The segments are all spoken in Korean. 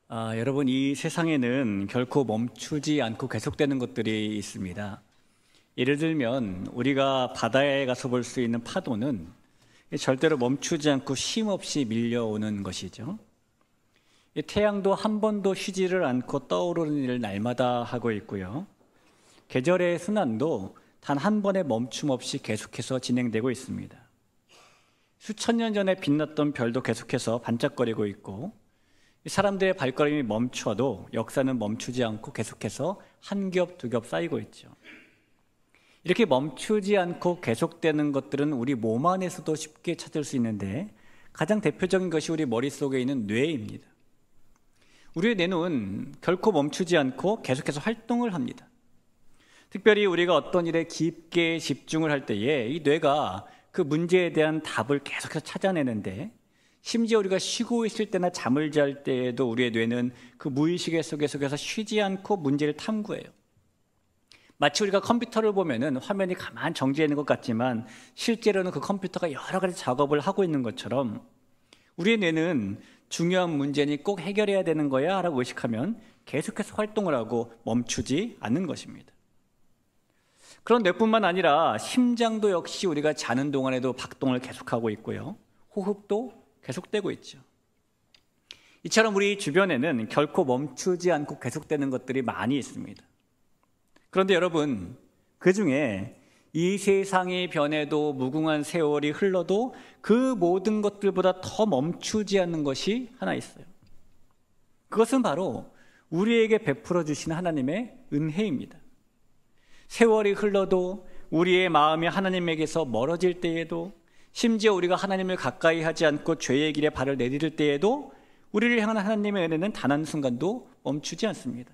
여러분, 이 세상에는 결코 멈추지 않고 계속되는 것들이 있습니다. 예를 들면 우리가 바다에 가서 볼 수 있는 파도는 절대로 멈추지 않고 쉼없이 밀려오는 것이죠. 태양도 한 번도 쉬지를 않고 떠오르는 일을 날마다 하고 있고요. 계절의 순환도 단 한 번의 멈춤 없이 계속해서 진행되고 있습니다. 수천 년 전에 빛났던 별도 계속해서 반짝거리고 있고, 사람들의 발걸음이 멈춰도 역사는 멈추지 않고 계속해서 한 겹, 두 겹 쌓이고 있죠. 이렇게 멈추지 않고 계속되는 것들은 우리 몸 안에서도 쉽게 찾을 수 있는데, 가장 대표적인 것이 우리 머릿속에 있는 뇌입니다. 우리의 뇌는 결코 멈추지 않고 계속해서 활동을 합니다. 특별히 우리가 어떤 일에 깊게 집중을 할 때에 이 뇌가 그 문제에 대한 답을 계속해서 찾아내는데, 심지어 우리가 쉬고 있을 때나 잠을 잘 때에도 우리의 뇌는 그 무의식 속에서 쉬지 않고 문제를 탐구해요. 마치 우리가 컴퓨터를 보면은 화면이 가만 정지해 있는 것 같지만 실제로는 그 컴퓨터가 여러 가지 작업을 하고 있는 것처럼, 우리의 뇌는 중요한 문제니 꼭 해결해야 되는 거야 라고 의식하면 계속해서 활동을 하고 멈추지 않는 것입니다. 그런 뇌뿐만 아니라 심장도 역시 우리가 자는 동안에도 박동을 계속하고 있고요, 호흡도 계속되고 있죠. 이처럼 우리 주변에는 결코 멈추지 않고 계속되는 것들이 많이 있습니다. 그런데 여러분, 그 중에 이 세상이 변해도 무궁한 세월이 흘러도 그 모든 것들보다 더 멈추지 않는 것이 하나 있어요. 그것은 바로 우리에게 베풀어 주시는 하나님의 은혜입니다. 세월이 흘러도, 우리의 마음이 하나님에게서 멀어질 때에도, 심지어 우리가 하나님을 가까이 하지 않고 죄의 길에 발을 내디딜 때에도 우리를 향한 하나님의 은혜는 단 한순간도 멈추지 않습니다.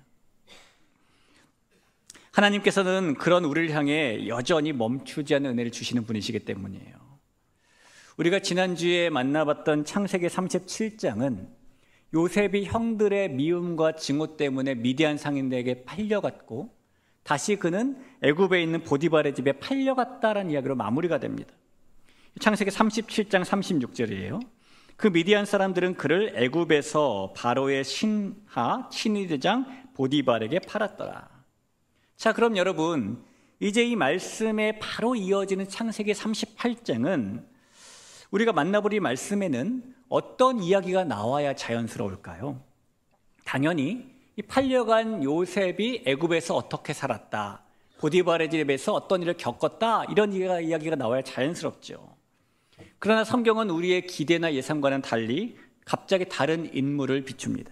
하나님께서는 그런 우리를 향해 여전히 멈추지 않는 은혜를 주시는 분이시기 때문이에요. 우리가 지난주에 만나봤던 창세기 37장은 요셉이 형들의 미움과 증오 때문에 미디안 상인들에게 팔려갔고, 다시 그는 애굽에 있는 보디발의 집에 팔려갔다라는 이야기로 마무리가 됩니다. 창세기 37장 36절이에요. 그 미디안 사람들은 그를 애굽에서 바로의 신하 친위대장 보디발에게 팔았더라. 자, 그럼 여러분, 이제 이 말씀에 바로 이어지는 창세기 38장은 우리가 만나볼 이 말씀에는 어떤 이야기가 나와야 자연스러울까요? 당연히 이 팔려간 요셉이 애굽에서 어떻게 살았다, 보디발의 집에서 어떤 일을 겪었다, 이런 이야기가 나와야 자연스럽죠. 그러나 성경은 우리의 기대나 예상과는 달리 갑자기 다른 인물을 비춥니다.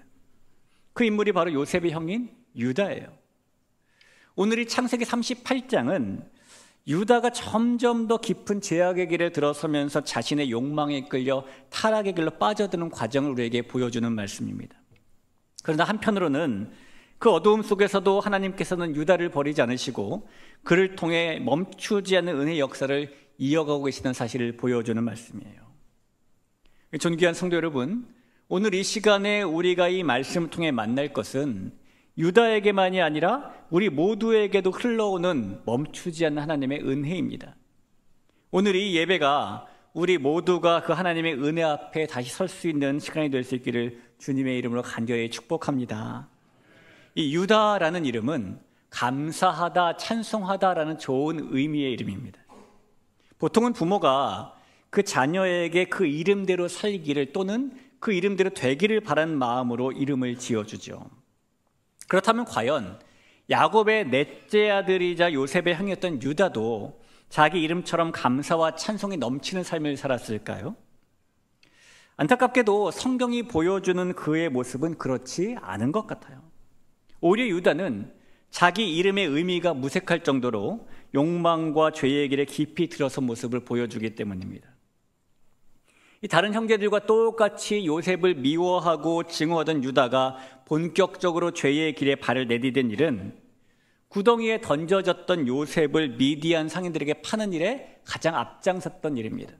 그 인물이 바로 요셉의 형인 유다예요. 오늘 이 창세기 38장은 유다가 점점 더 깊은 죄악의 길에 들어서면서 자신의 욕망에 끌려 타락의 길로 빠져드는 과정을 우리에게 보여주는 말씀입니다. 그러나 한편으로는 그 어두움 속에서도 하나님께서는 유다를 버리지 않으시고 그를 통해 멈추지 않는 은혜의 역사를 이어가고 계시는 사실을 보여주는 말씀이에요. 존귀한 성도 여러분, 오늘 이 시간에 우리가 이 말씀을 통해 만날 것은 유다에게만이 아니라 우리 모두에게도 흘러오는 멈추지 않는 하나님의 은혜입니다. 오늘 이 예배가 우리 모두가 그 하나님의 은혜 앞에 다시 설 수 있는 시간이 될 수 있기를 주님의 이름으로 간절히 축복합니다. 이 유다라는 이름은 감사하다, 찬송하다라는 좋은 의미의 이름입니다. 보통은 부모가 그 자녀에게 그 이름대로 살기를 또는 그 이름대로 되기를 바라는 마음으로 이름을 지어주죠. 그렇다면 과연 야곱의 넷째 아들이자 요셉의 형이었던 유다도 자기 이름처럼 감사와 찬송이 넘치는 삶을 살았을까요? 안타깝게도 성경이 보여주는 그의 모습은 그렇지 않은 것 같아요. 오히려 유다는 자기 이름의 의미가 무색할 정도로 욕망과 죄의 길에 깊이 들어선 모습을 보여주기 때문입니다. 이 다른 형제들과 똑같이 요셉을 미워하고 증오하던 유다가 본격적으로 죄의 길에 발을 내디딘 일은 구덩이에 던져졌던 요셉을 미디안 상인들에게 파는 일에 가장 앞장섰던 일입니다.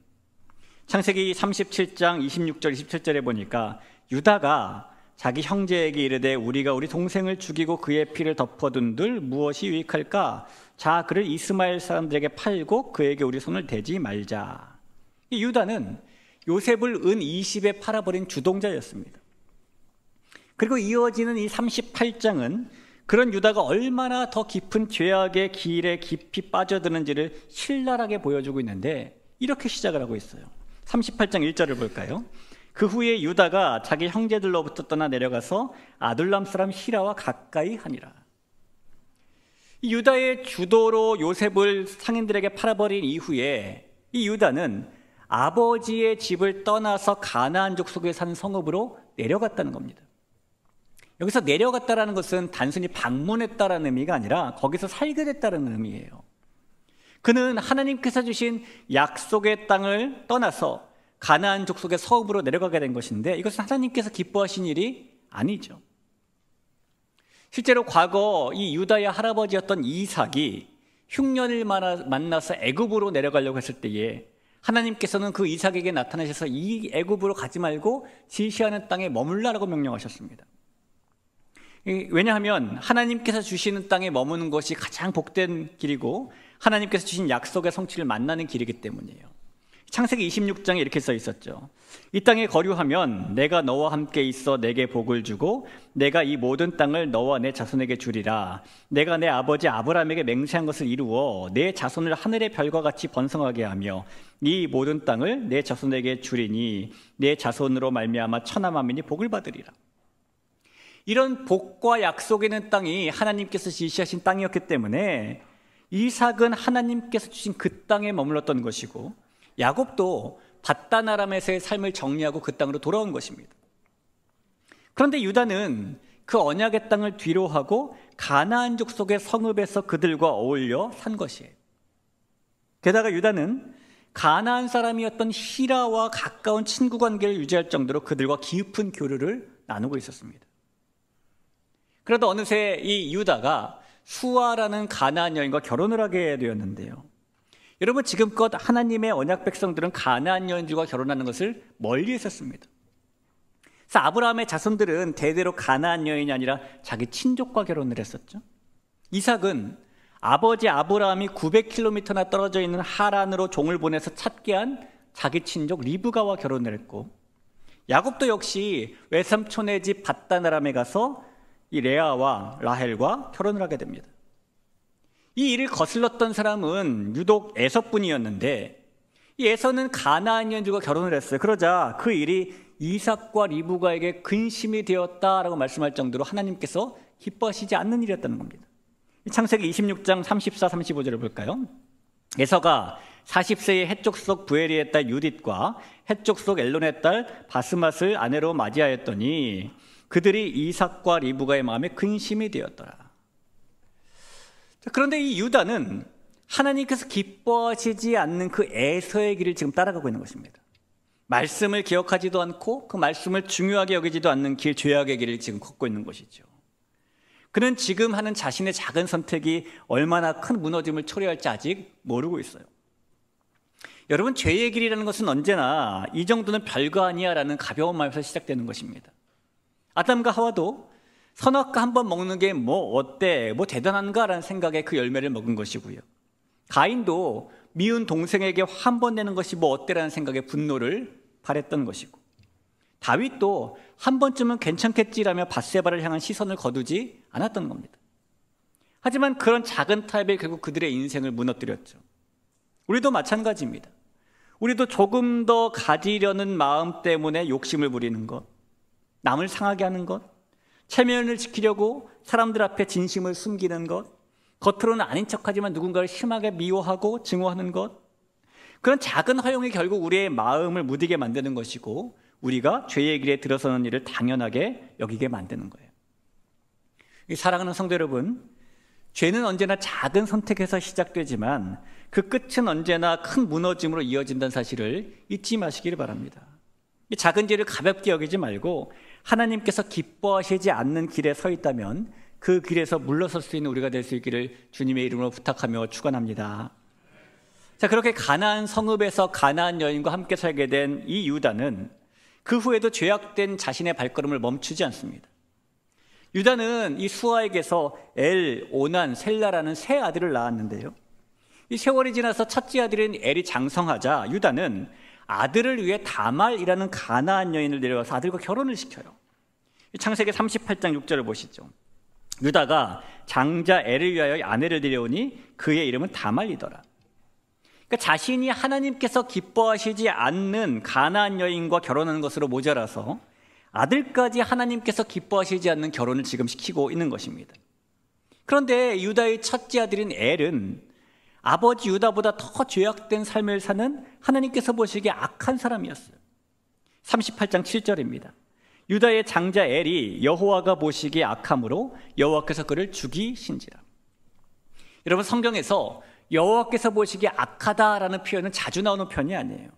창세기 37장 26절 27절에 보니까 유다가 자기 형제에게 이르되 우리가 우리 동생을 죽이고 그의 피를 덮어둔들 무엇이 유익할까? 자, 그를 이스마엘 사람들에게 팔고 그에게 우리 손을 대지 말자. 이 유다는 요셉을 은 20에 팔아버린 주동자였습니다. 그리고 이어지는 이 38장은 그런 유다가 얼마나 더 깊은 죄악의 길에 깊이 빠져드는지를 신랄하게 보여주고 있는데 이렇게 시작을 하고 있어요. 38장 1절을 볼까요? 그 후에 유다가 자기 형제들로부터 떠나 내려가서 아둘람 사람 히라와 가까이 하니라. 이 유다의 주도로 요셉을 상인들에게 팔아버린 이후에 이 유다는 아버지의 집을 떠나서 가나안족 속에 사는 성읍으로 내려갔다는 겁니다. 여기서 내려갔다라는 것은 단순히 방문했다라는 의미가 아니라 거기서 살게 됐다는 의미예요. 그는 하나님께서 주신 약속의 땅을 떠나서 가나안 족속의 서읍으로 내려가게 된 것인데 이것은 하나님께서 기뻐하신 일이 아니죠. 실제로 과거 이 유다의 할아버지였던 이삭이 흉년을 만나서 애굽으로 내려가려고 했을 때에 하나님께서는 그 이삭에게 나타나셔서 이 애굽으로 가지 말고 지시하는 땅에 머물라라고 명령하셨습니다. 왜냐하면 하나님께서 주시는 땅에 머무는 것이 가장 복된 길이고 하나님께서 주신 약속의 성취를 만나는 길이기 때문이에요. 창세기 26장에 이렇게 써 있었죠. 이 땅에 거류하면 내가 너와 함께 있어 내게 복을 주고 내가 이 모든 땅을 너와 내 자손에게 주리라. 내가 내 아버지 아브라함에게 맹세한 것을 이루어 내 자손을 하늘의 별과 같이 번성하게 하며 이 모든 땅을 내 자손에게 주리니 내 자손으로 말미암아 천하 만민이 복을 받으리라. 이런 복과 약속 있는 땅이 하나님께서 지시하신 땅이었기 때문에 이삭은 하나님께서 주신 그 땅에 머물렀던 것이고 야곱도 밧단 아람에서의 삶을 정리하고 그 땅으로 돌아온 것입니다. 그런데 유다는 그 언약의 땅을 뒤로하고 가나안 족속의 성읍에서 그들과 어울려 산 것이에요. 게다가 유다는 가나안 사람이었던 히라와 가까운 친구 관계를 유지할 정도로 그들과 깊은 교류를 나누고 있었습니다. 그러다 어느새 이 유다가 수아라는 가나안 여인과 결혼을 하게 되었는데요. 여러분, 지금껏 하나님의 언약 백성들은 가나안 여인들과 결혼하는 것을 멀리 했었습니다. 그래서 아브라함의 자손들은 대대로 가나안 여인이 아니라 자기 친족과 결혼을 했었죠. 이삭은 아버지 아브라함이 900km나 떨어져 있는 하란으로 종을 보내서 찾게 한 자기 친족 리브가와 결혼을 했고, 야곱도 역시 외삼촌의 집 밧단 아람에 가서 이 레아와 라헬과 결혼을 하게 됩니다. 이 일을 거슬렀던 사람은 유독 에서뿐이었는데 이 에서는 가나안 여인들과 결혼을 했어요. 그러자 그 일이 이삭과 리브가에게 근심이 되었다라고 말씀할 정도로 하나님께서 기뻐하시지 않는 일이었다는 겁니다. 창세기 26장 34, 35절을 볼까요? 에서가 40세의 헷족 속 부엘리의 딸 유딧과 헷족 속 엘론의 딸 바스맛을 아내로 맞이하였더니 그들이 이삭과 리브가의 마음에 근심이 되었더라. 그런데 이 유다는 하나님께서 기뻐하시지 않는 그 에서의 길을 지금 따라가고 있는 것입니다. 말씀을 기억하지도 않고 그 말씀을 중요하게 여기지도 않는 길, 죄악의 길을 지금 걷고 있는 것이죠. 그는 지금 하는 자신의 작은 선택이 얼마나 큰 무너짐을 초래할지 아직 모르고 있어요. 여러분, 죄의 길이라는 것은 언제나 이 정도는 별거 아니야 라는 가벼운 마음에서 시작되는 것입니다. 아담과 하와도 선악과 한 번 먹는 게 뭐 어때, 뭐 대단한가 라는 생각에 그 열매를 먹은 것이고요. 가인도 미운 동생에게 화 한 번 내는 것이 뭐 어때라는 생각에 분노를 발했던 것이고, 다윗도 한 번쯤은 괜찮겠지라며 밧세바를 향한 시선을 거두지 않았던 겁니다. 하지만 그런 작은 타협이 결국 그들의 인생을 무너뜨렸죠. 우리도 마찬가지입니다. 우리도 조금 더 가지려는 마음 때문에 욕심을 부리는 것, 남을 상하게 하는 것, 체면을 지키려고 사람들 앞에 진심을 숨기는 것, 겉으로는 아닌 척하지만 누군가를 심하게 미워하고 증오하는 것, 그런 작은 허용이 결국 우리의 마음을 무디게 만드는 것이고 우리가 죄의 길에 들어서는 일을 당연하게 여기게 만드는 거예요. 사랑하는 성도 여러분, 죄는 언제나 작은 선택에서 시작되지만 그 끝은 언제나 큰 무너짐으로 이어진다는 사실을 잊지 마시기를 바랍니다. 이 작은 죄를 가볍게 여기지 말고 하나님께서 기뻐하시지 않는 길에 서 있다면 그 길에서 물러설 수 있는 우리가 될 수 있기를 주님의 이름으로 부탁하며 축원합니다. 자, 그렇게 가나안 성읍에서 가나안 여인과 함께 살게 된 이 유다는 그 후에도 죄악된 자신의 발걸음을 멈추지 않습니다. 유다는 이 수아에게서 엘, 오난, 셀라라는 세 아들을 낳았는데요. 이 세월이 지나서 첫째 아들인 엘이 장성하자 유다는 아들을 위해 다말이라는 가나안 여인을 데려와서 아들과 결혼을 시켜요. 창세기 38장 6절을 보시죠. 유다가 장자 엘을 위하여 아내를 데려오니 그의 이름은 다말이더라. 그러니까 자신이 하나님께서 기뻐하시지 않는 가나안 여인과 결혼하는 것으로 모자라서 아들까지 하나님께서 기뻐하시지 않는 결혼을 지금 시키고 있는 것입니다. 그런데 유다의 첫째 아들인 엘은 아버지 유다보다 더 죄악된 삶을 사는 하나님께서 보시기에 악한 사람이었어요. 38장 7절입니다. 유다의 장자 엘이 여호와가 보시기에 악함으로 여호와께서 그를 죽이신지라. 여러분, 성경에서 여호와께서 보시기에 악하다라는 표현은 자주 나오는 표현이 아니에요.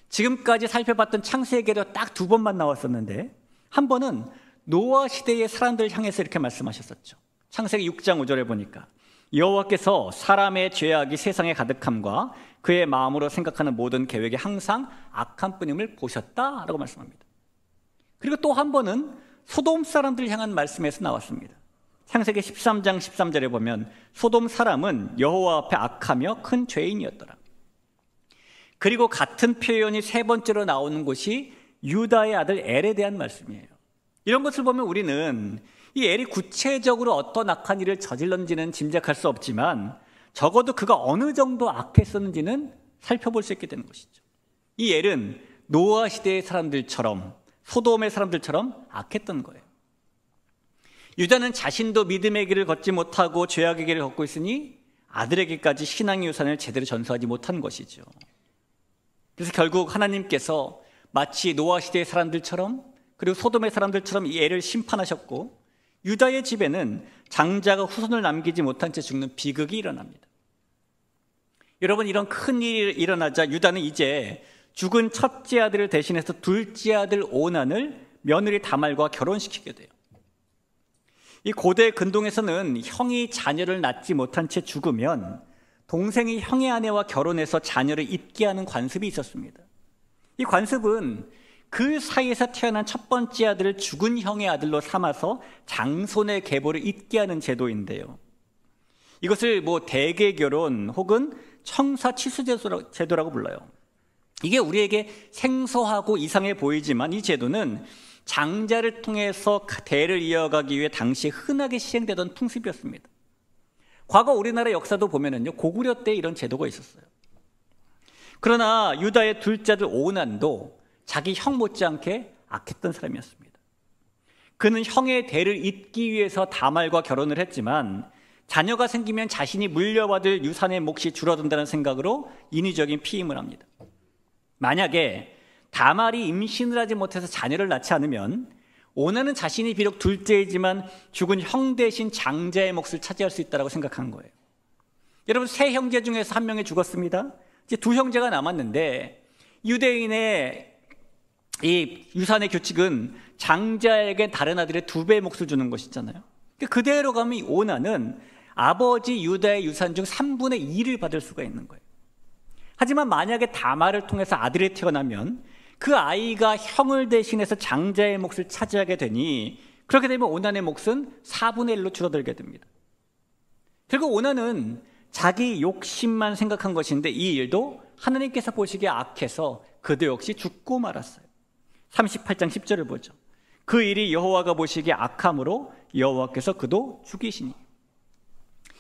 지금까지 살펴봤던 창세기에도 딱 2번만 나왔었는데, 한 번은 노아 시대의 사람들을 향해서 이렇게 말씀하셨었죠. 창세기 6장 5절에 보니까 여호와께서 사람의 죄악이 세상에 가득함과 그의 마음으로 생각하는 모든 계획이 항상 악한 뿐임을 보셨다라고 말씀합니다. 그리고 또 한 번은 소돔 사람들을 향한 말씀에서 나왔습니다. 창세기 13장 13절에 보면 소돔 사람은 여호와 앞에 악하며 큰 죄인이었더라. 그리고 같은 표현이 3번째로 나오는 곳이 유다의 아들 엘에 대한 말씀이에요. 이런 것을 보면 우리는 이 엘이 구체적으로 어떤 악한 일을 저질렀는지는 짐작할 수 없지만 적어도 그가 어느 정도 악했었는지는 살펴볼 수 있게 되는 것이죠. 이 엘은 노아 시대의 사람들처럼, 소돔의 사람들처럼 악했던 거예요. 유다는 자신도 믿음의 길을 걷지 못하고 죄악의 길을 걷고 있으니 아들에게까지 신앙의 유산을 제대로 전수하지 못한 것이죠. 그래서 결국 하나님께서 마치 노아 시대의 사람들처럼, 그리고 소돔의 사람들처럼 이 엘을 심판하셨고, 유다의 집에는 장자가 후손을 남기지 못한 채 죽는 비극이 일어납니다. 여러분, 이런 큰 일이 일어나자 유다는 이제 죽은 첫째 아들을 대신해서 둘째 아들 오난을 며느리 다말과 결혼시키게 돼요. 이 고대 근동에서는 형이 자녀를 낳지 못한 채 죽으면 동생이 형의 아내와 결혼해서 자녀를 잇게 하는 관습이 있었습니다. 이 관습은 그 사이에서 태어난 첫 번째 아들을 죽은 형의 아들로 삼아서 장손의 계보를 잇게 하는 제도인데요. 이것을 대계결혼 혹은 청사치수제도라고 불러요. 이게 우리에게 생소하고 이상해 보이지만 이 제도는 장자를 통해서 대를 이어가기 위해 당시 흔하게 시행되던 풍습이었습니다. 과거 우리나라 역사도 보면은요, 고구려 때 이런 제도가 있었어요. 그러나 유다의 둘째 아들 오난도 자기 형 못지않게 악했던 사람이었습니다. 그는 형의 대를 잇기 위해서 다말과 결혼을 했지만 자녀가 생기면 자신이 물려받을 유산의 몫이 줄어든다는 생각으로 인위적인 피임을 합니다. 만약에 다말이 임신을 하지 못해서 자녀를 낳지 않으면 오난은 자신이 비록 둘째이지만 죽은 형 대신 장자의 몫을 차지할 수 있다고 생각한 거예요. 여러분, 3형제 중에서 1명이 죽었습니다. 이제 2형제가 남았는데 유대인의 이 유산의 규칙은 장자에게 다른 아들의 2배의 몫을 주는 것이잖아요. 그대로 가면 이 오난은 아버지 유다의 유산 중 3분의 2를 받을 수가 있는 거예요. 하지만 만약에 다말을 통해서 아들이 태어나면 그 아이가 형을 대신해서 장자의 몫을 차지하게 되니 그렇게 되면 오난의 몫은 4분의 1로 줄어들게 됩니다. 결국 오난은 자기 욕심만 생각한 것인데 이 일도 하나님께서 보시기에 악해서 그도 역시 죽고 말았어요. 38장 10절을 보죠. 그 일이 여호와가 보시기에 악함으로 여호와께서 그도 죽이시니.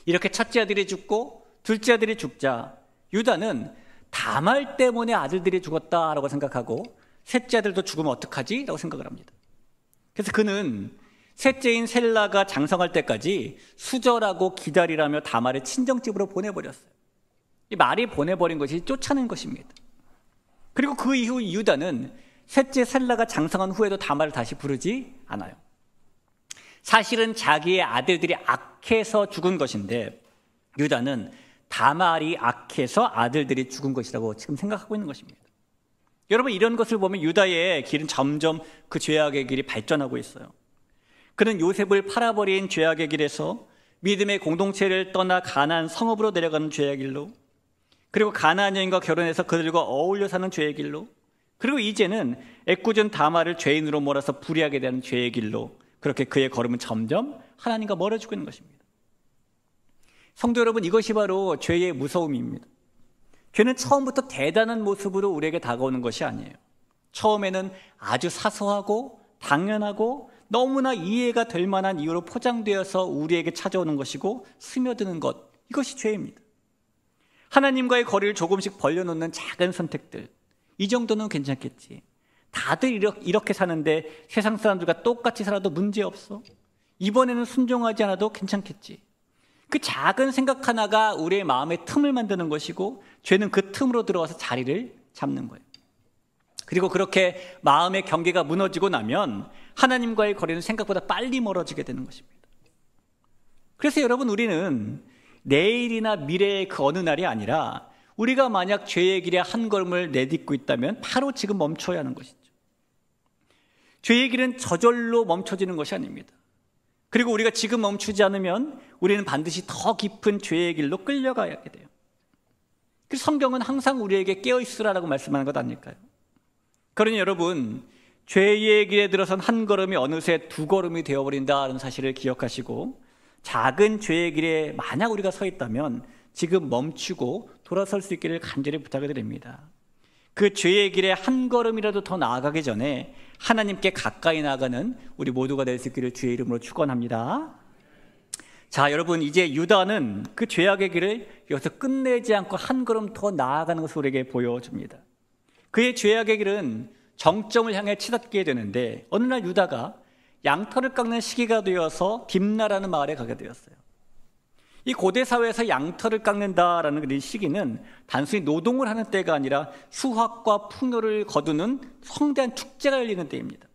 이렇게 첫째 아들이 죽고 둘째 아들이 죽자 유다는 다말 때문에 아들들이 죽었다라고 생각하고 셋째 아들도 죽으면 어떡하지? 라고 생각을 합니다. 그래서 그는 셋째인 셀라가 장성할 때까지 수절하고 기다리라며 다말의 친정집으로 보내버렸어요. 이 말이 보내버린 것이 쫓아낸 것입니다. 그리고 그 이후 유다는 셋째 셀라가 장성한 후에도 다말을 다시 부르지 않아요. 사실은 자기의 아들들이 악해서 죽은 것인데 유다는 다말이 악해서 아들들이 죽은 것이라고 지금 생각하고 있는 것입니다. 여러분, 이런 것을 보면 유다의 길은 점점 그 죄악의 길이 발전하고 있어요. 그는 요셉을 팔아버린 죄악의 길에서 믿음의 공동체를 떠나 가나안 성읍으로 내려가는 죄의 길로, 그리고 가나안 여인과 결혼해서 그들과 어울려 사는 죄의 길로, 그리고 이제는 애꿎은 다말을 죄인으로 몰아서 불의하게 되는 죄의 길로, 그렇게 그의 걸음은 점점 하나님과 멀어지고 있는 것입니다. 성도 여러분, 이것이 바로 죄의 무서움입니다. 죄는 처음부터 대단한 모습으로 우리에게 다가오는 것이 아니에요. 처음에는 아주 사소하고 당연하고 너무나 이해가 될 만한 이유로 포장되어서 우리에게 찾아오는 것이고 스며드는 것, 이것이 죄입니다. 하나님과의 거리를 조금씩 벌려놓는 작은 선택들, 이 정도는 괜찮겠지. 다들 이렇게 사는데 세상 사람들과 똑같이 살아도 문제없어. 이번에는 순종하지 않아도 괜찮겠지. 그 작은 생각 하나가 우리의 마음의 틈을 만드는 것이고 죄는 그 틈으로 들어와서 자리를 잡는 거예요. 그리고 그렇게 마음의 경계가 무너지고 나면 하나님과의 거리는 생각보다 빨리 멀어지게 되는 것입니다. 그래서 여러분, 우리는 내일이나 미래의 그 어느 날이 아니라 우리가 만약 죄의 길에 한 걸음을 내딛고 있다면 바로 지금 멈춰야 하는 것이죠. 죄의 길은 저절로 멈춰지는 것이 아닙니다. 그리고 우리가 지금 멈추지 않으면 우리는 반드시 더 깊은 죄의 길로 끌려가게 돼요. 그래서 성경은 항상 우리에게 깨어있으라고 말씀하는 것 아닐까요? 그러니 여러분, 죄의 길에 들어선 한 걸음이 어느새 두 걸음이 되어버린다는 사실을 기억하시고, 작은 죄의 길에 만약 우리가 서 있다면 지금 멈추고 돌아설 수 있기를 간절히 부탁을 드립니다. 그 죄의 길에 한 걸음이라도 더 나아가기 전에 하나님께 가까이 나아가는 우리 모두가 될 수 있기를 주의 이름으로 축원합니다. 자, 여러분, 이제 유다는 그 죄악의 길을 여기서 끝내지 않고 한 걸음 더 나아가는 것을 우리에게 보여줍니다. 그의 죄악의 길은 정점을 향해 치닫게 되는데 어느 날 유다가 양털을 깎는 시기가 되어서 딥나라는 마을에 가게 되었어요. 이 고대 사회에서 양털을 깎는다라는 그 시기는 단순히 노동을 하는 때가 아니라 수확과 풍요를 거두는 성대한 축제가 열리는 때입니다.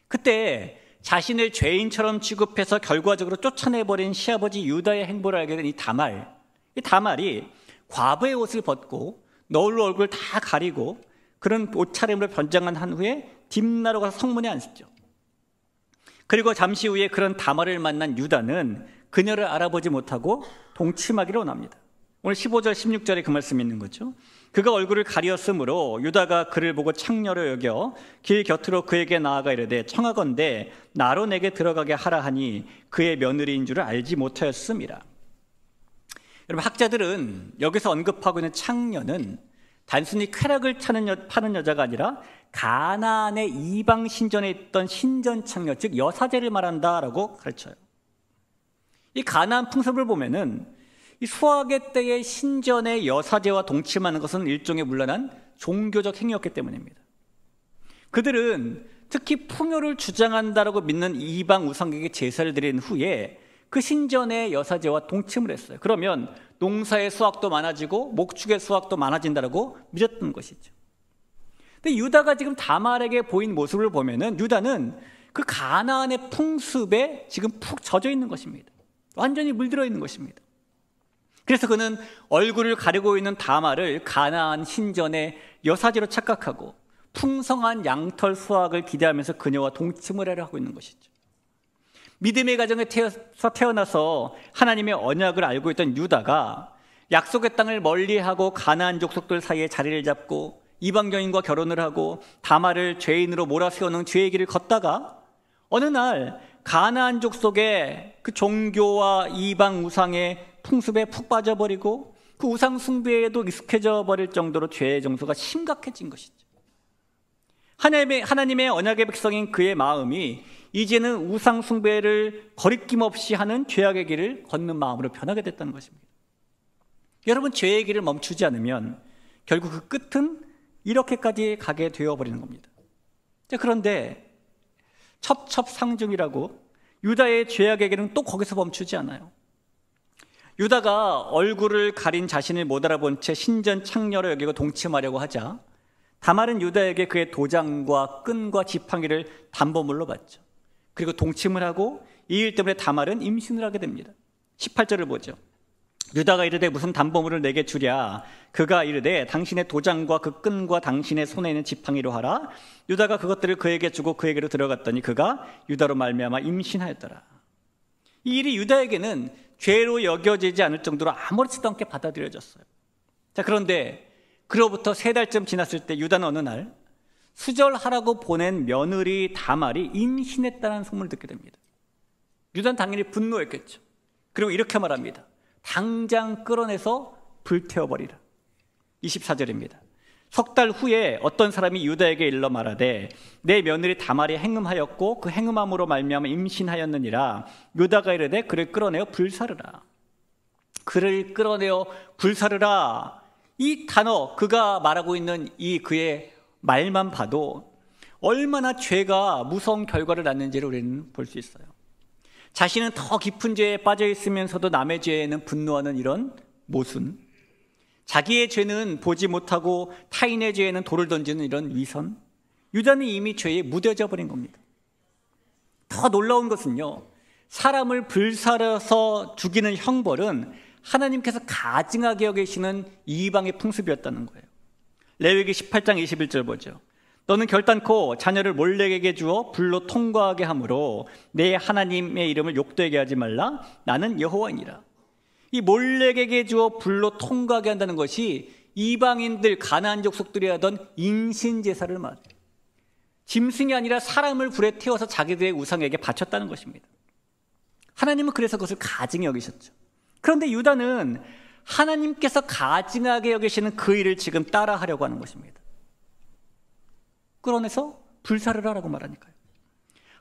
그때 자신을 죄인처럼 취급해서 결과적으로 쫓아내버린 시아버지 유다의 행보를 알게 된 이 다말이 과부의 옷을 벗고 너울로 얼굴을 다 가리고 그런 옷차림으로 변장한 한 후에 딥나로 가서 성문에 앉았죠. 그리고 잠시 후에 그런 다말을 만난 유다는 그녀를 알아보지 못하고 동침하기로 원합니다. 오늘 15절 16절에 그 말씀이 있는 거죠. 그가 얼굴을 가리었으므로 유다가 그를 보고 창녀로 여겨 길 곁으로 그에게 나아가 이르되 청하건대 나로 내게 들어가게 하라 하니 그의 며느리인 줄을 알지 못하였음이라. 여러분, 학자들은 여기서 언급하고 있는 창녀는 단순히 쾌락을 파는 여자가 아니라 가나안의 이방 신전에 있던 신전 창녀, 즉 여사제를 말한다라고 가르쳐요. 이 가나안 풍습을 보면은 이 수학의 때의 신전의 여사제와 동침하는 것은 일종의 문란한 종교적 행위였기 때문입니다. 그들은 특히 풍요를 주장한다라고 믿는 이방 우상에게 제사를 드린 후에 그 신전의 여사제와 동침을 했어요. 그러면 농사의 수확도 많아지고 목축의 수확도 많아진다라고 믿었던 것이죠. 근데 유다가 지금 다말에게 보인 모습을 보면은 유다는 그 가나안의 풍습에 지금 푹 젖어 있는 것입니다. 완전히 물들어 있는 것입니다. 그래서 그는 얼굴을 가리고 있는 다말을 가나안 신전의 여사제로 착각하고 풍성한 양털 수확을 기대하면서 그녀와 동침을 하려 하고 있는 것이죠. 믿음의 가정에 태어나서 하나님의 언약을 알고 있던 유다가 약속의 땅을 멀리하고 가나안 족속들 사이에 자리를 잡고 이방 여인과 결혼을 하고 다말을 죄인으로 몰아세우는 죄의 길을 걷다가 어느 날 가나안 족속의 그 종교와 이방 우상의 풍습에 푹 빠져버리고 그 우상 숭배에도 익숙해져 버릴 정도로 죄의 정도가 심각해진 것이죠. 하나님의 언약의 백성인 그의 마음이 이제는 우상 숭배를 거리낌 없이 하는 죄악의 길을 걷는 마음으로 변하게 됐다는 것입니다. 여러분, 죄의 길을 멈추지 않으면 결국 그 끝은 이렇게까지 가게 되어버리는 겁니다. 그런데 첩첩상중이라고 유다의 죄악의 길은 또 거기서 멈추지 않아요. 유다가 얼굴을 가린 자신을 못 알아본 채 신전 창녀로 여기고 동침하려고 하자 다말은 유다에게 그의 도장과 끈과 지팡이를 담보물로 받죠. 그리고 동침을 하고 이 일 때문에 다말은 임신을 하게 됩니다. 18절을 보죠. 유다가 이르되 무슨 담보물을 내게 주랴. 그가 이르되 당신의 도장과 그 끈과 당신의 손에 있는 지팡이로 하라. 유다가 그것들을 그에게 주고 그에게로 들어갔더니 그가 유다로 말미암아 임신하였더라. 이 일이 유다에게는 죄로 여겨지지 않을 정도로 아무렇지도 않게 받아들여졌어요. 자, 그런데 그로부터 3달쯤 지났을 때 유다는 어느 날 수절하라고 보낸 며느리 다말이 임신했다는 소문을 듣게 됩니다. 유다는 당연히 분노했겠죠. 그리고 이렇게 말합니다. 당장 끌어내서 불태워버리라. 24절입니다. 석 달 후에 어떤 사람이 유다에게 일러 말하되 내 며느리 다말이 행음하였고 그 행음함으로 말미암아 임신하였느니라. 유다가 이르되 그를 끌어내어 불사르라. 그를 끌어내어 불사르라. 이 단어, 그가 말하고 있는 이 그의 말만 봐도 얼마나 죄가 무서운 결과를 낳는지를 우리는 볼 수 있어요. 자신은 더 깊은 죄에 빠져 있으면서도 남의 죄에는 분노하는 이런 모순, 자기의 죄는 보지 못하고 타인의 죄에는 돌을 던지는 이런 위선, 유다는 이미 죄에 무뎌져 버린 겁니다. 더 놀라운 것은요, 사람을 불사려서 죽이는 형벌은 하나님께서 가증하게 여기시는 이방의 풍습이었다는 거예요. 레위기 18장 21절 보죠. 너는 결단코 자녀를 몰렉에게 주어 불로 통과하게 하므로 내 하나님의 이름을 욕되게 하지 말라. 나는 여호와이니라. 이 몰렉에게 주어 불로 통과하게 한다는 것이 이방인들, 가나안 족속들이 하던 인신제사를 말해요. 짐승이 아니라 사람을 불에 태워서 자기들의 우상에게 바쳤다는 것입니다. 하나님은 그래서 그것을 가증히 여기셨죠. 그런데 유다는 하나님께서 가증하게 여기시는 그 일을 지금 따라하려고 하는 것입니다. 끌어내서 불사르라라고 말하니까요.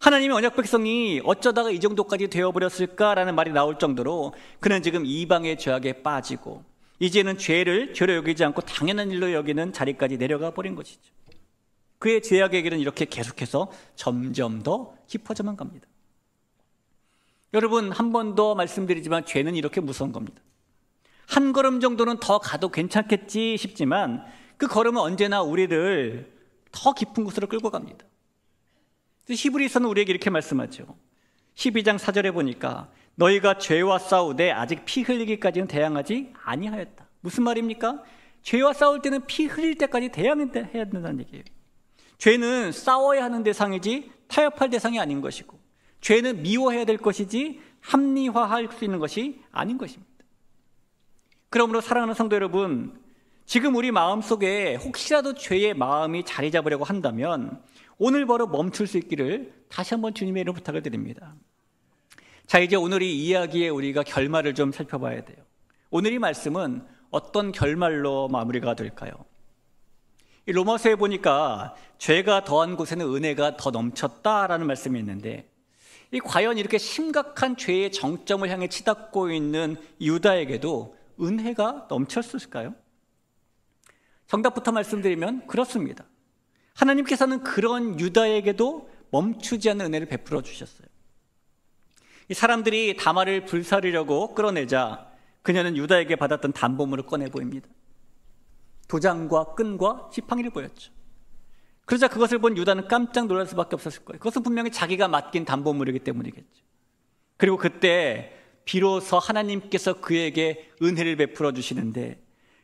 하나님의 언약 백성이 어쩌다가 이 정도까지 되어버렸을까라는 말이 나올 정도로 그는 지금 이방의 죄악에 빠지고 이제는 죄를 죄로 여기지 않고 당연한 일로 여기는 자리까지 내려가 버린 것이죠. 그의 죄악의 길은 이렇게 계속해서 점점 더 깊어져만 갑니다. 여러분, 한 번 더 말씀드리지만 죄는 이렇게 무서운 겁니다. 한 걸음 정도는 더 가도 괜찮겠지 싶지만 그 걸음은 언제나 우리를 더 깊은 곳으로 끌고 갑니다. 히브리서는 우리에게 이렇게 말씀하죠. 12장 4절에 보니까 너희가 죄와 싸우되 아직 피 흘리기까지는 대항하지 아니하였다. 무슨 말입니까? 죄와 싸울 때는 피 흘릴 때까지 대항해야 된다는 얘기예요. 죄는 싸워야 하는 대상이지 타협할 대상이 아닌 것이고, 죄는 미워해야 될 것이지 합리화할 수 있는 것이 아닌 것입니다. 그러므로 사랑하는 성도 여러분, 지금 우리 마음속에 혹시라도 죄의 마음이 자리 잡으려고 한다면 오늘 바로 멈출 수 있기를 다시 한번 주님의 이름으로 부탁을 드립니다. 자, 이제 오늘 이 이야기에 우리가 결말을 좀 살펴봐야 돼요. 오늘 이 말씀은 어떤 결말로 마무리가 될까요? 이 로마서에 보니까 죄가 더한 곳에는 은혜가 더 넘쳤다라는 말씀이 있는데, 이 과연 이렇게 심각한 죄의 정점을 향해 치닫고 있는 유다에게도 은혜가 넘쳤을까요? 정답부터 말씀드리면 그렇습니다. 하나님께서는 그런 유다에게도 멈추지 않는 은혜를 베풀어 주셨어요. 이 사람들이 다말을 불사르려고 끌어내자 그녀는 유다에게 받았던 담보물을 꺼내 보입니다. 도장과 끈과 지팡이를 보였죠. 그러자 그것을 본 유다는 깜짝 놀랄 수밖에 없었을 거예요. 그것은 분명히 자기가 맡긴 담보물이기 때문이겠죠. 그리고 그때 비로소 하나님께서 그에게 은혜를 베풀어 주시는데,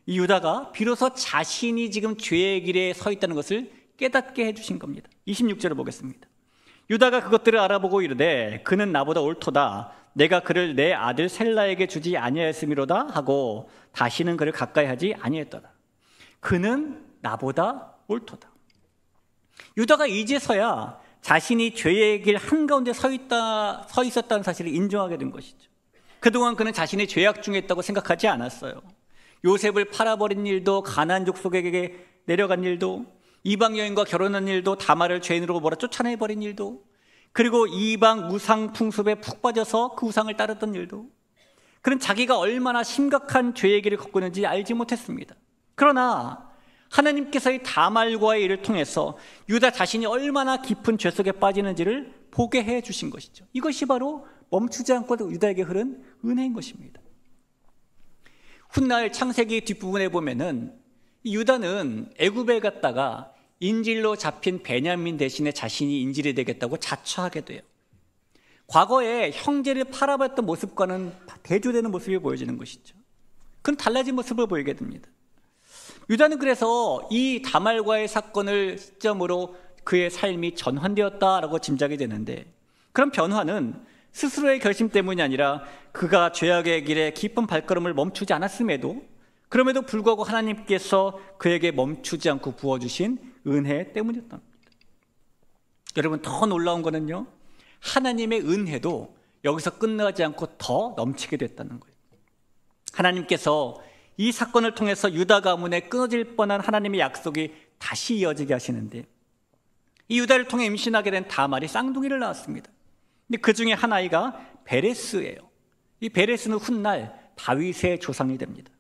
이 유다가 비로소 자신이 지금 죄의 길에 서 있다는 것을 깨닫게 해주신 겁니다. 26절을 보겠습니다. 유다가 그것들을 알아보고 이르되 그는 나보다 옳도다. 내가 그를 내 아들 셀라에게 주지 아니하였음이로다 하고 다시는 그를 가까이 하지 아니했더라. 그는 나보다 옳도다. 유다가 이제서야 자신이 죄의 길 한가운데 서 있었다는 사실을 인정하게 된 것이죠. 그동안 그는 자신의 죄악 중에 있다고 생각하지 않았어요. 요셉을 팔아버린 일도, 가나안 족속에게 내려간 일도, 이방 여인과 결혼한 일도, 다말을 죄인으로 몰아 쫓아내버린 일도, 그리고 이방 우상 풍습에 푹 빠져서 그 우상을 따르던 일도, 그는 자기가 얼마나 심각한 죄의 길을 걷고 있는지 알지 못했습니다. 그러나 하나님께서 이 다말과의 일을 통해서 유다 자신이 얼마나 깊은 죄 속에 빠지는지를 보게 해 주신 것이죠. 이것이 바로 멈추지 않고 유다에게 흐른 은혜인 것입니다. 훗날 창세기 뒷부분에 보면은 유다는 애굽에 갔다가 인질로 잡힌 베냐민 대신에 자신이 인질이 되겠다고 자처하게 돼요. 과거에 형제를 팔아봤던 모습과는 대조되는 모습이 보여지는 것이죠. 그건 달라진 모습을 보이게 됩니다. 유다는 그래서 이 다말과의 사건을 시점으로 그의 삶이 전환되었다라고 짐작이 되는데, 그런 변화는 스스로의 결심 때문이 아니라 그가 죄악의 길에 깊은 발걸음을 멈추지 않았음에도, 그럼에도 불구하고 하나님께서 그에게 멈추지 않고 부어주신 은혜 때문이었답니다. 여러분, 더 놀라운 거는요, 하나님의 은혜도 여기서 끝나지 않고 더 넘치게 됐다는 거예요. 하나님께서 이 사건을 통해서 유다 가문에 끊어질 뻔한 하나님의 약속이 다시 이어지게 하시는데, 이 유다를 통해 임신하게 된 다말이 쌍둥이를 낳았습니다. 근데 그 중에 한 아이가 베레스예요. 이 베레스는 훗날 다윗의 조상이 됩니다.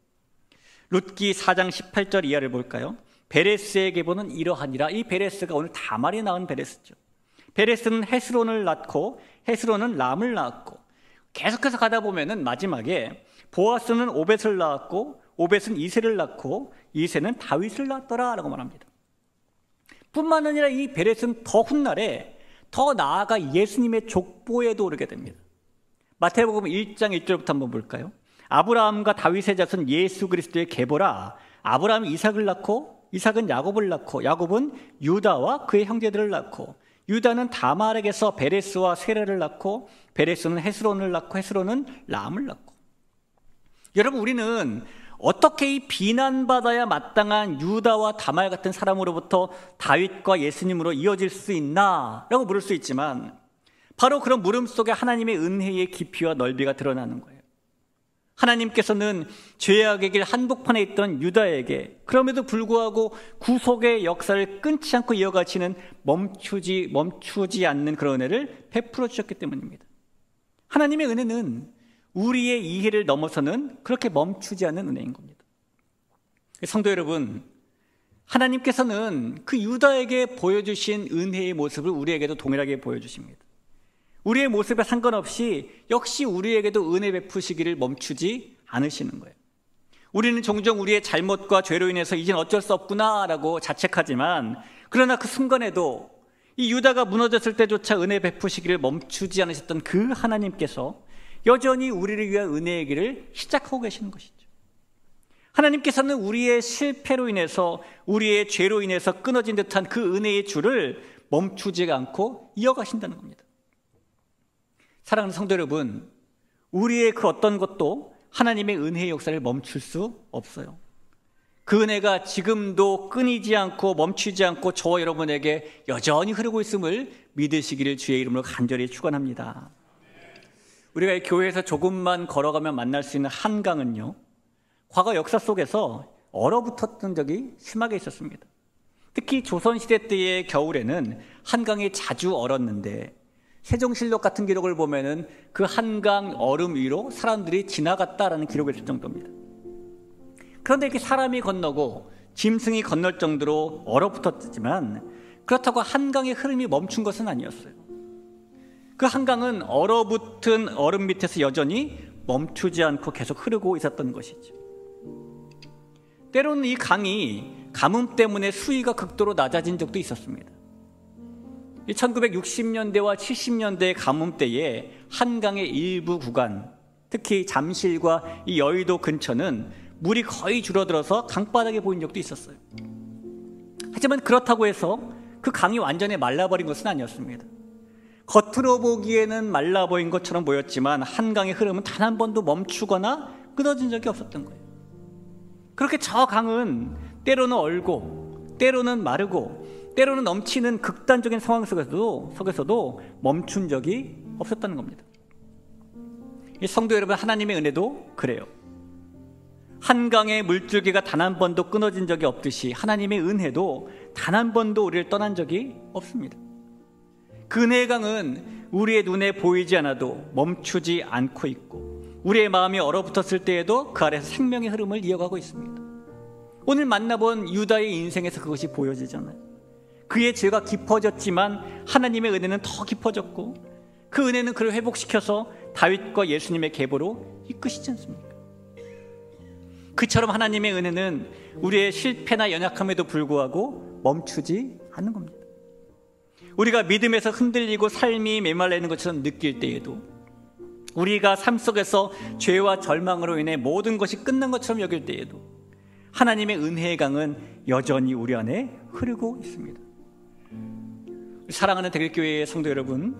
룻기 4장 18절 이하를 볼까요? 베레스의 계보는 이러하니라. 이 베레스가 오늘 다말이 낳은 베레스죠. 베레스는 헤스론을 낳고 헤스론은 람을 낳았고, 계속해서 가다 보면은 마지막에 보아스는 오벳을 낳았고 오벳은 이새를 낳고 이새는 다윗을 낳았더라 라고 말합니다. 뿐만 아니라 이 베레스는 더 훗날에 더 나아가 예수님의 족보에도 오르게 됩니다. 마태복음 1장 1절부터 한번 볼까요? 아브라함과 다윗의 자손 예수 그리스도의 계보라. 아브라함이 이삭을 낳고 이삭은 야곱을 낳고 야곱은 유다와 그의 형제들을 낳고 유다는 다말에게서 베레스와 세라를 낳고 베레스는 헤스론을 낳고 헤스론은 람을 낳고. 여러분, 우리는 어떻게 이 비난받아야 마땅한 유다와 다말 같은 사람으로부터 다윗과 예수님으로 이어질 수 있나? 라고 물을 수 있지만, 바로 그런 물음 속에 하나님의 은혜의 깊이와 넓이가 드러나는 거예요. 하나님께서는 죄악의 길 한복판에 있던 유다에게 그럼에도 불구하고 구속의 역사를 끊지 않고 이어가시는 멈추지 않는 그런 은혜를 베풀어 주셨기 때문입니다. 하나님의 은혜는 우리의 이해를 넘어서는 그렇게 멈추지 않는 은혜인 겁니다. 성도 여러분, 하나님께서는 그 유다에게 보여주신 은혜의 모습을 우리에게도 동일하게 보여주십니다. 우리의 모습에 상관없이 역시 우리에게도 은혜 베푸시기를 멈추지 않으시는 거예요. 우리는 종종 우리의 잘못과 죄로 인해서 이젠 어쩔 수 없구나라고 자책하지만, 그러나 그 순간에도 이 유다가 무너졌을 때조차 은혜 베푸시기를 멈추지 않으셨던 그 하나님께서 여전히 우리를 위한 은혜의 길을 시작하고 계시는 것이죠. 하나님께서는 우리의 실패로 인해서, 우리의 죄로 인해서 끊어진 듯한 그 은혜의 줄을 멈추지 않고 이어가신다는 겁니다. 사랑하는 성도 여러분, 우리의 그 어떤 것도 하나님의 은혜의 역사를 멈출 수 없어요. 그 은혜가 지금도 끊이지 않고 멈추지 않고 저와 여러분에게 여전히 흐르고 있음을 믿으시기를 주의 이름으로 간절히 축원합니다. 우리가 이 교회에서 조금만 걸어가면 만날 수 있는 한강은요, 과거 역사 속에서 얼어붙었던 적이 심하게 있었습니다. 특히 조선시대 때의 겨울에는 한강이 자주 얼었는데, 세종실록 같은 기록을 보면은 그 한강 얼음 위로 사람들이 지나갔다라는 기록이 있을 정도입니다. 그런데 이렇게 사람이 건너고 짐승이 건널 정도로 얼어붙었지만, 그렇다고 한강의 흐름이 멈춘 것은 아니었어요. 그 한강은 얼어붙은 얼음 밑에서 여전히 멈추지 않고 계속 흐르고 있었던 것이죠. 때로는 이 강이 가뭄 때문에 수위가 극도로 낮아진 적도 있었습니다. 1960년대와 70년대 가뭄 때에 한강의 일부 구간, 특히 잠실과 이 여의도 근처는 물이 거의 줄어들어서 강바닥에 보인 적도 있었어요. 하지만 그렇다고 해서 그 강이 완전히 말라버린 것은 아니었습니다. 겉으로 보기에는 말라 보인 것처럼 보였지만 한강의 흐름은 단 한 번도 멈추거나 끊어진 적이 없었던 거예요. 그렇게 저 강은 때로는 얼고 때로는 마르고 때로는 넘치는 극단적인 상황 속에서도 멈춘 적이 없었다는 겁니다. 성도 여러분, 하나님의 은혜도 그래요. 한강의 물줄기가 단 한 번도 끊어진 적이 없듯이 하나님의 은혜도 단 한 번도 우리를 떠난 적이 없습니다. 그 은혜의 강은 우리의 눈에 보이지 않아도 멈추지 않고 있고, 우리의 마음이 얼어붙었을 때에도 그 아래서 생명의 흐름을 이어가고 있습니다. 오늘 만나본 유다의 인생에서 그것이 보여지잖아요. 그의 죄가 깊어졌지만 하나님의 은혜는 더 깊어졌고, 그 은혜는 그를 회복시켜서 다윗과 예수님의 계보로 이끄시지 않습니까? 그처럼 하나님의 은혜는 우리의 실패나 연약함에도 불구하고 멈추지 않는 겁니다. 우리가 믿음에서 흔들리고 삶이 메말라 있는 것처럼 느낄 때에도, 우리가 삶 속에서 죄와 절망으로 인해 모든 것이 끝난 것처럼 여길 때에도 하나님의 은혜의 강은 여전히 우리 안에 흐르고 있습니다. 사랑하는 대길교회의 성도 여러분,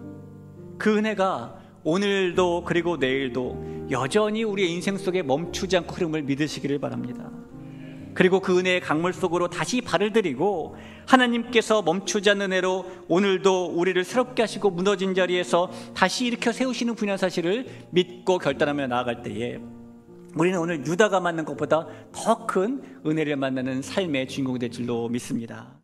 그 은혜가 오늘도 그리고 내일도 여전히 우리의 인생 속에 멈추지 않고 흐름을 믿으시기를 바랍니다. 그리고 그 은혜의 강물 속으로 다시 발을 들이고 하나님께서 멈추지 않는 은혜로 오늘도 우리를 새롭게 하시고 무너진 자리에서 다시 일으켜 세우시는 분이라는 사실을 믿고 결단하며 나아갈 때에 우리는 오늘 유다가 만난 것보다 더 큰 은혜를 만나는 삶의 주인공이 될 줄로 믿습니다.